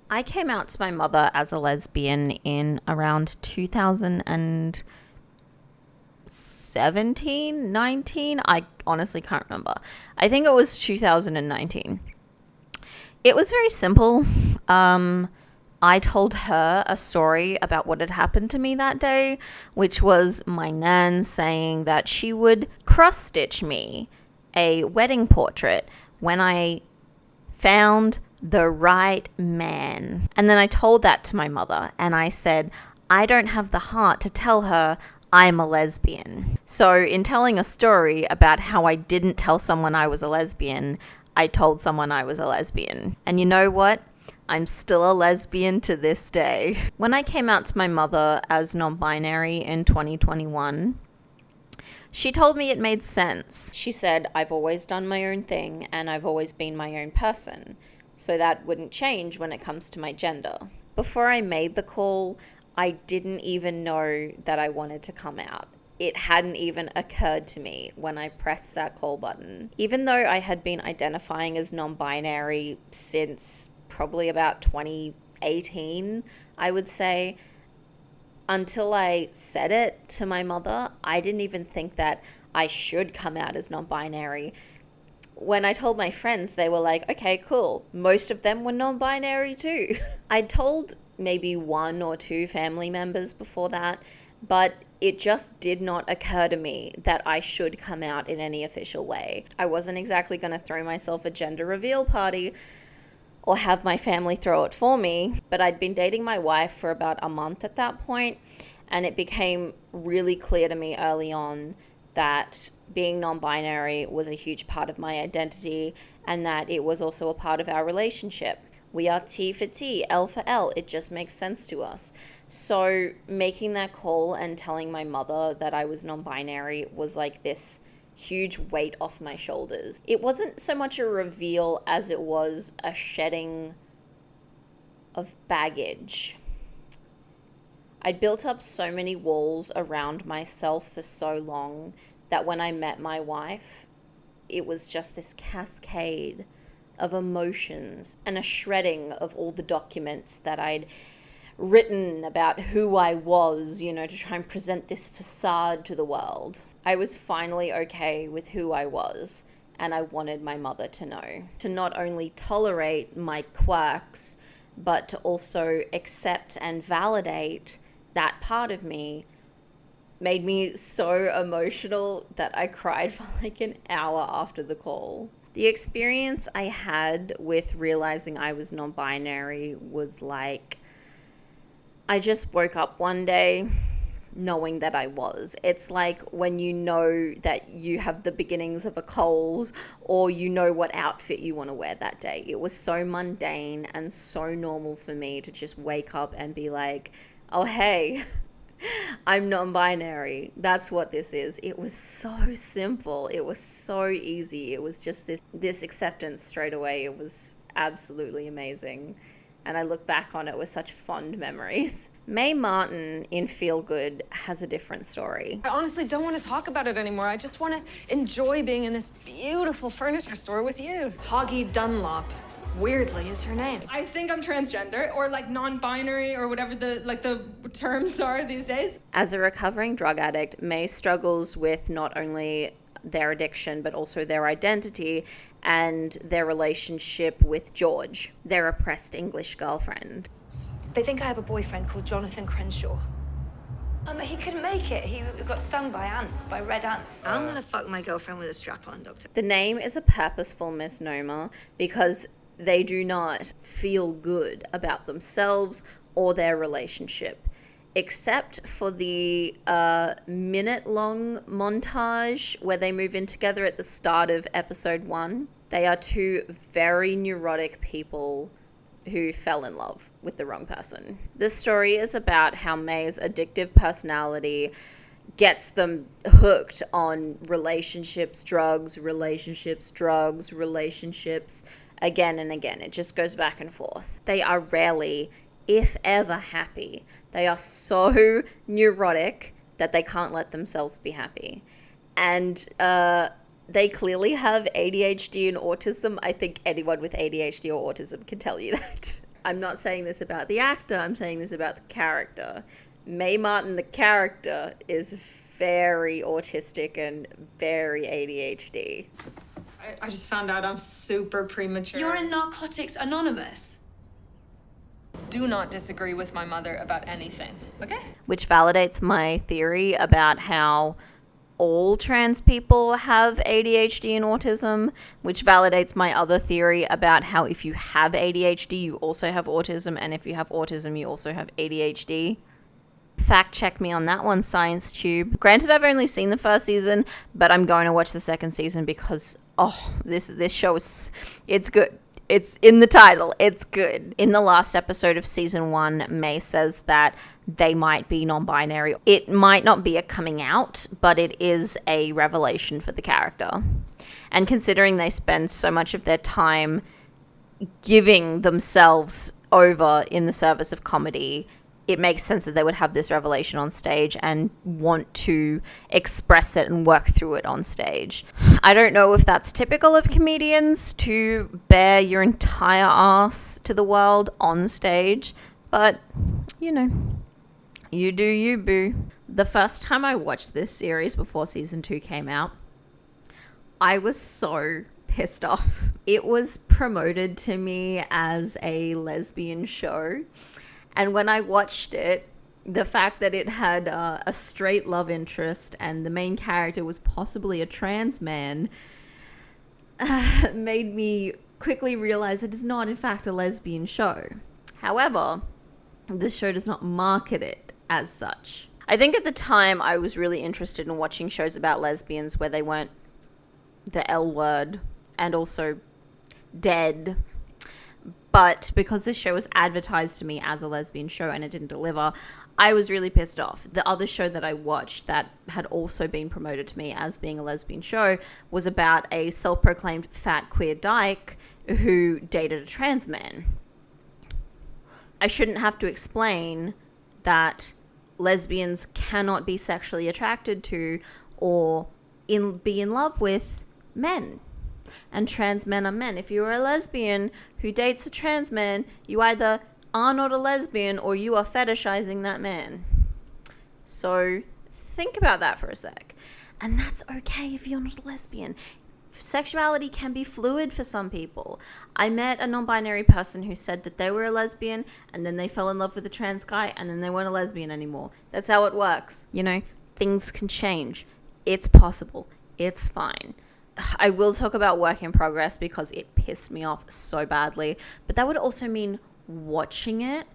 I came out to my mother as a lesbian in around 2017, 19. I honestly can't remember. I think it was 2019. It was very simple. I told her a story about what had happened to me that day, which was my nan saying that she would cross stitch me a wedding portrait when I found the right man. And then I told that to my mother, and I said, I don't have the heart to tell her I'm a lesbian. So in telling a story about how I didn't tell someone I was a lesbian, I told someone I was a lesbian. And you know what? I'm still a lesbian to this day. When I came out to my mother as non-binary in 2021, she told me it made sense. She said, I've always done my own thing and I've always been my own person, so that wouldn't change when it comes to my gender. Before I made the call, I didn't even know that I wanted to come out. It hadn't even occurred to me when I pressed that call button. Even though I had been identifying as non-binary since probably about 2018, I would say, until I said it to my mother, I didn't even think that I should come out as non-binary. When I told my friends, they were like, okay, cool. Most of them were non-binary too. I told maybe one or two family members before that, but it just did not occur to me that I should come out in any official way. I wasn't exactly going to throw myself a gender reveal party or have my family throw it for me, but I'd been dating my wife for about a month at that point, and it became really clear to me early on that being non-binary was a huge part of my identity and that it was also a part of our relationship. We are T for T, L for L. It just makes sense to us. So making that call and telling my mother that I was non-binary was like this huge weight off my shoulders. It wasn't so much a reveal as it was a shedding of baggage. I'd built up so many walls around myself for so long that when I met my wife, it was just this cascade of emotions and a shredding of all the documents that I'd written about who I was, to try and present this facade to the world. I was finally okay with who I was, and I wanted my mother to know. To not only tolerate my quirks, but to also accept and validate that part of me made me so emotional that I cried for like an hour after the call. The experience I had with realizing I was non-binary was like, I just woke up one day knowing that I was. It's like when you know that you have the beginnings of a cold, or you know what outfit you want to wear that day. It was so mundane and so normal for me to just wake up and be like, oh, hey, I'm non-binary. That's what this is. It was so simple. It was so easy. It was just this acceptance straight away. It was absolutely amazing. And I look back on it with such fond memories. May Martin in Feel Good has a different story. I honestly don't want to talk about it anymore. I just want to enjoy being in this beautiful furniture store with you. Hoggy Dunlop, weirdly, is her name. I think I'm transgender or like non-binary or whatever the terms are these days. As a recovering drug addict, May struggles with not only their addiction, but also their identity and their relationship with George, their oppressed English girlfriend. They think I have a boyfriend called Jonathan Crenshaw. He couldn't make it. He got stung by ants, by red ants. I'm gonna fuck my girlfriend with a strap-on, doctor. The name is a purposeful misnomer because they do not feel good about themselves or their relationship, except for the minute-long montage where they move in together at the start of episode 1. They are two very neurotic people who fell in love with the wrong person. This story is about how May's addictive personality gets them hooked on relationships, drugs, again and again. It just goes back and forth. They are rarely, if ever, happy. They are so neurotic that they can't let themselves be happy. And they clearly have ADHD and autism. I think anyone with ADHD or autism can tell you that. I'm not saying this about the actor, I'm saying this about the character. Mae Martin, the character, is very autistic and very ADHD. I just found out I'm super premature. You're in Narcotics Anonymous. Do not disagree with my mother about anything, okay? Which validates my theory about how all trans people have ADHD and autism, which validates my other theory about how if you have ADHD, you also have autism, and if you have autism, you also have ADHD. Fact check me on that one, Science Tube. Granted, I've only seen the first season, but I'm going to watch the second season because, this show it's good. It's in the title. It's good. In the last episode of season 1, Mae says that they might be non-binary. It might not be a coming out, but it is a revelation for the character. And considering they spend so much of their time giving themselves over in the service of comedy, it makes sense that they would have this revelation on stage and want to express it and work through it on stage. I don't know if that's typical of comedians to bare your entire ass to the world on stage, but, you know, you do you, boo. The first time I watched this series before season 2 came out, I was so pissed off. It was promoted to me as a lesbian show. And when I watched it, the fact that it had a straight love interest and the main character was possibly a trans man made me quickly realize it is not, in fact, a lesbian show. However, this show does not market it as such. I think at the time I was really interested in watching shows about lesbians where they weren't the L word and also dead. But because this show was advertised to me as a lesbian show and it didn't deliver, I was really pissed off. The other show that I watched that had also been promoted to me as being a lesbian show was about a self-proclaimed fat queer dyke who dated a trans man. I shouldn't have to explain that lesbians cannot be sexually attracted to or be in love with men. And trans men are men. If you're a lesbian who dates a trans man, you either are not a lesbian or you are fetishizing that man. So think about that for a sec. And that's okay if you're not a lesbian. Sexuality can be fluid for some people. I met a non-binary person who said that they were a lesbian and then they fell in love with a trans guy and then they weren't a lesbian anymore. That's how it works. You know, things can change. It's possible. It's fine. I will talk about work in progress because it pissed me off so badly, but that would also mean watching it,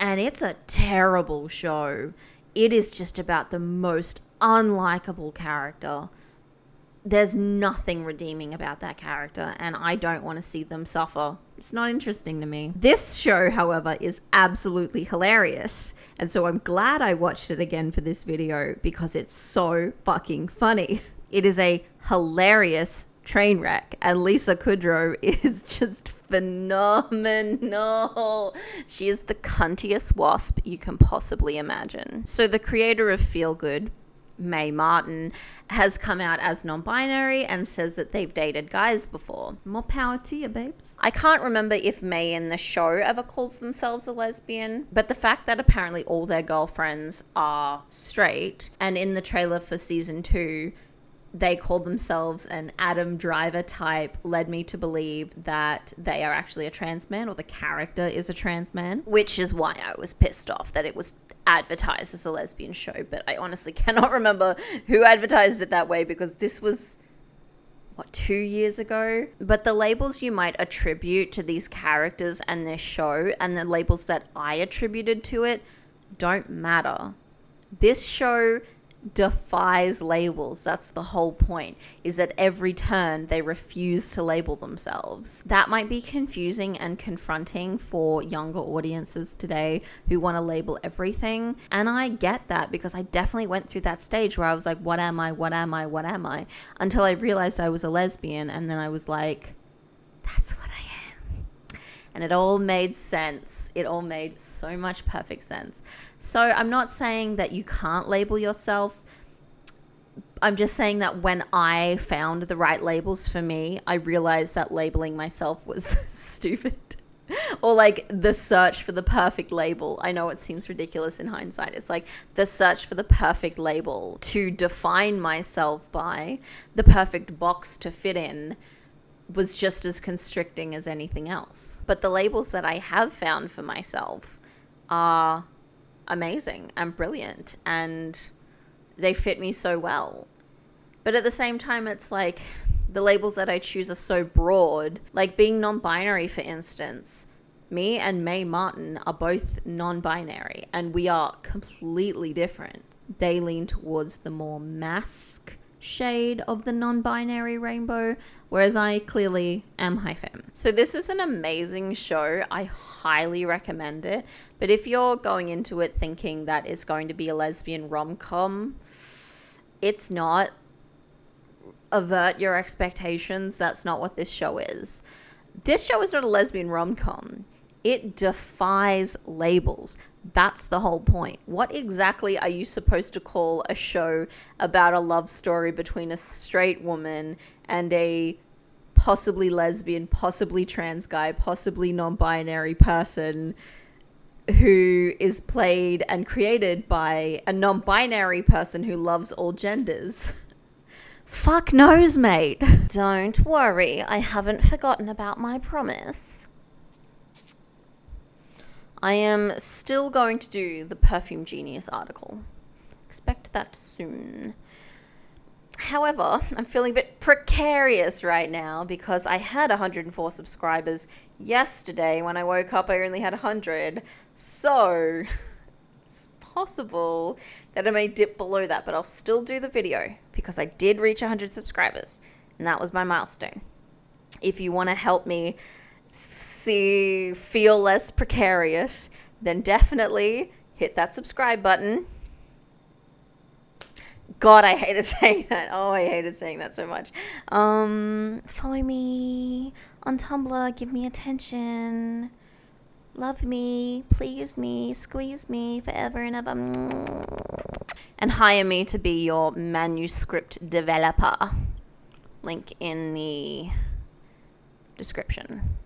and it's a terrible show. It is just about the most unlikable character. There's nothing redeeming about that character, and I don't want to see them suffer. It's not interesting to me. This show, however, is absolutely hilarious, and so I'm glad I watched it again for this video because it's so fucking funny. It is a hilarious train wreck, and Lisa Kudrow is just phenomenal. She is the cuntiest wasp you can possibly imagine. So the creator of Feel Good, Mae Martin, has come out as non-binary and says that they've dated guys before. More power to you, babes. I can't remember if Mae in the show ever calls themselves a lesbian, but the fact that apparently all their girlfriends are straight, and in the trailer for season 2, they call themselves an Adam Driver type, led me to believe that they are actually a trans man, or the character is a trans man, which is why I was pissed off that it was advertised as a lesbian show. But I honestly cannot remember who advertised it that way because this was, 2 years ago? But the labels you might attribute to these characters and this show and the labels that I attributed to it don't matter. This show defies labels. That's the whole point, is at every turn they refuse to label themselves. That might be confusing and confronting for younger audiences today who want to label everything, and I get that because I definitely went through that stage where I was like, what am I, until I realized I was a lesbian, and then I was like, that's what I am. And it all made sense. It all made so much perfect sense. So I'm not saying that you can't label yourself. I'm just saying that when I found the right labels for me, I realized that labeling myself was stupid. Or like the search for the perfect label. I know it seems ridiculous in hindsight. It's like the search for the perfect label to define myself by, the perfect box to fit in, was just as constricting as anything else. But the labels that I have found for myself are amazing and brilliant, and they fit me so well. But at the same time, it's like the labels that I choose are so broad. Like being non-binary, for instance. Me and May Martin are both non-binary, and we are completely different. They lean towards the more mask shade of the non-binary rainbow, whereas I clearly am high femme. So this is an amazing show. I highly recommend it. But if you're going into it thinking that it's going to be a lesbian rom-com, it's not. Avert your expectations. That's not what this show is. This show is not a lesbian rom-com. It defies labels. That's the whole point. What exactly are you supposed to call a show about a love story between a straight woman and a possibly lesbian, possibly trans guy, possibly non-binary person who is played and created by a non-binary person who loves all genders? Fuck knows, mate. Don't worry, I haven't forgotten about my promise. I am still going to do the Perfume Genius article. Expect that soon. However, I'm feeling a bit precarious right now because I had 104 subscribers yesterday. When I woke up, I only had 100. So it's possible that I may dip below that, but I'll still do the video because I did reach 100 subscribers, and that was my milestone. If you want to help me feel less precarious, then definitely hit that subscribe button. God, I hated saying that. Oh, I hated saying that so much. Follow me on Tumblr. Give me attention. Love me. Please me. Squeeze me forever and ever. And hire me to be your manuscript developer. Link in the description.